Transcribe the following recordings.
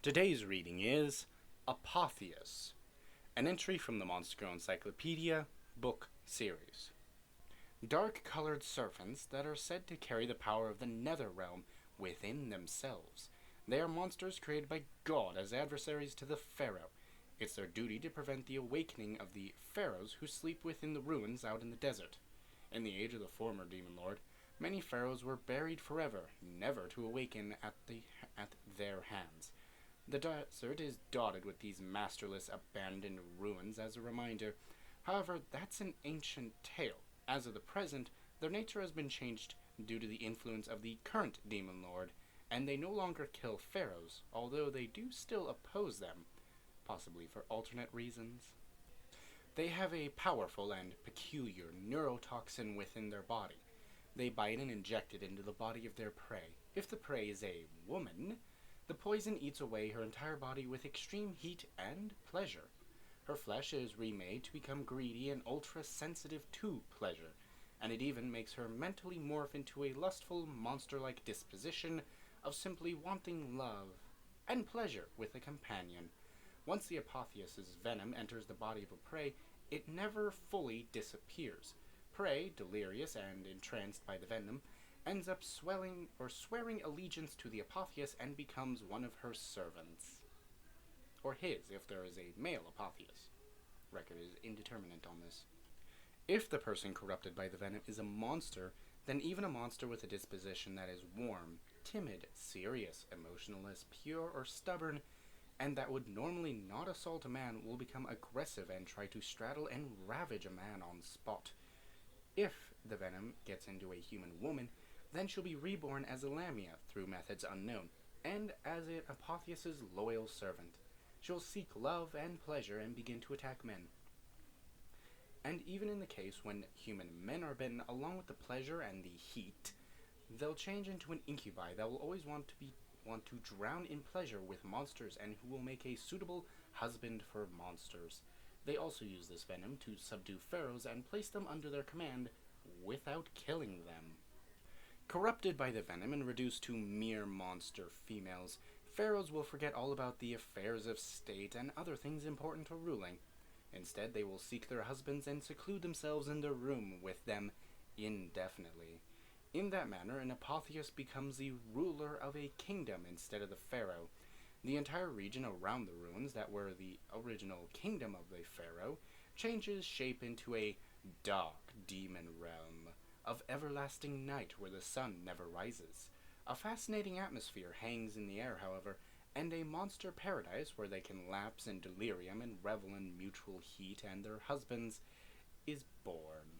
Today's reading is Apophis, an entry from the Monster Encyclopedia book series. Dark-colored serpents that are said to carry the power of the nether realm within themselves. They are monsters created by God as adversaries to the Pharaoh. It's their duty to prevent the awakening of the pharaohs who sleep within the ruins out in the desert. In the age of the former demon lord, many pharaohs were buried forever, never to awaken at their hands. The desert is dotted with these masterless, abandoned ruins as a reminder. However, that's an ancient tale. As of the present, their nature has been changed due to the influence of the current demon lord, and they no longer kill pharaohs, although they do still oppose them, possibly for alternate reasons. They have a powerful and peculiar neurotoxin within their body. They bite and inject it into the body of their prey. If the prey is a woman, the poison eats away her entire body with extreme heat and pleasure. Her flesh is remade to become greedy and ultra-sensitive to pleasure, and it even makes her mentally morph into a lustful, monster-like disposition of simply wanting love and pleasure with a companion. Once the Apophis' venom enters the body of a prey, it never fully disappears. Prey, delirious and entranced by the venom, ends up swearing allegiance to the Apophis and becomes one of her servants. Or his, if there is a male Apophis. Record is indeterminate on this. If the person corrupted by the venom is a monster, then even a monster with a disposition that is warm, timid, serious, emotionless, pure, or stubborn, and that would normally not assault a man will become aggressive and try to straddle and ravage a man on spot. If the venom gets into a human woman, then she'll be reborn as a Lamia through methods unknown, and as an Apophis' loyal servant. She'll seek love and pleasure and begin to attack men. And even in the case when human men are bitten, along with the pleasure and the heat, they'll change into an incubi that will always want to drown in pleasure with monsters and who will make a suitable husband for monsters. They also use this venom to subdue pharaohs and place them under their command without killing them. Corrupted by the venom and reduced to mere monster females, pharaohs will forget all about the affairs of state and other things important to ruling. Instead, they will seek their husbands and seclude themselves in their room with them indefinitely. In that manner, an Apophis becomes the ruler of a kingdom instead of the pharaoh. The entire region around the ruins that were the original kingdom of the pharaoh changes shape into a dark demon realm of everlasting night where the sun never rises. A fascinating atmosphere hangs in the air, however, and a monster paradise where they can lapse in delirium and revel in mutual heat and their husbands is born.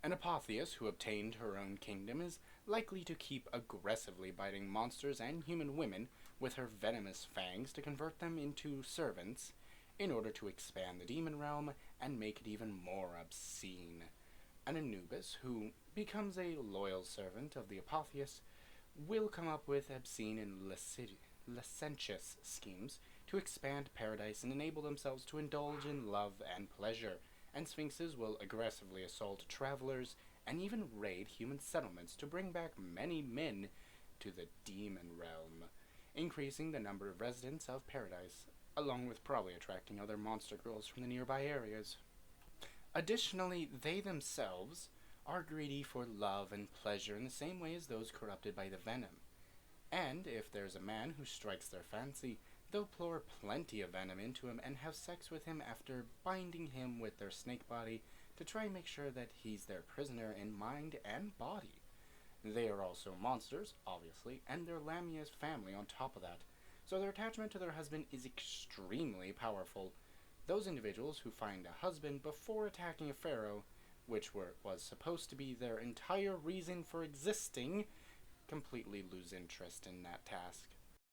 An Apophis who obtained her own kingdom is likely to keep aggressively biting monsters and human women with her venomous fangs to convert them into servants in order to expand the demon realm and make it even more obscene. An Anubis who becomes a loyal servant of the Apophis will come up with obscene and licentious schemes to expand paradise and enable themselves to indulge in love and pleasure, and sphinxes will aggressively assault travelers and even raid human settlements to bring back many men to the demon realm, increasing the number of residents of paradise, along with probably attracting other monster girls from the nearby areas. Additionally, they themselves are greedy for love and pleasure in the same way as those corrupted by the venom. And if there's a man who strikes their fancy, they'll pour plenty of venom into him and have sex with him after binding him with their snake body to try and make sure that he's their prisoner in mind and body. They are also monsters, obviously, and they're Lamia's family on top of that, so their attachment to their husband is extremely powerful. Those individuals who find a husband before attacking a pharaoh, which was supposed to be their entire reason for existing, completely lose interest in that task.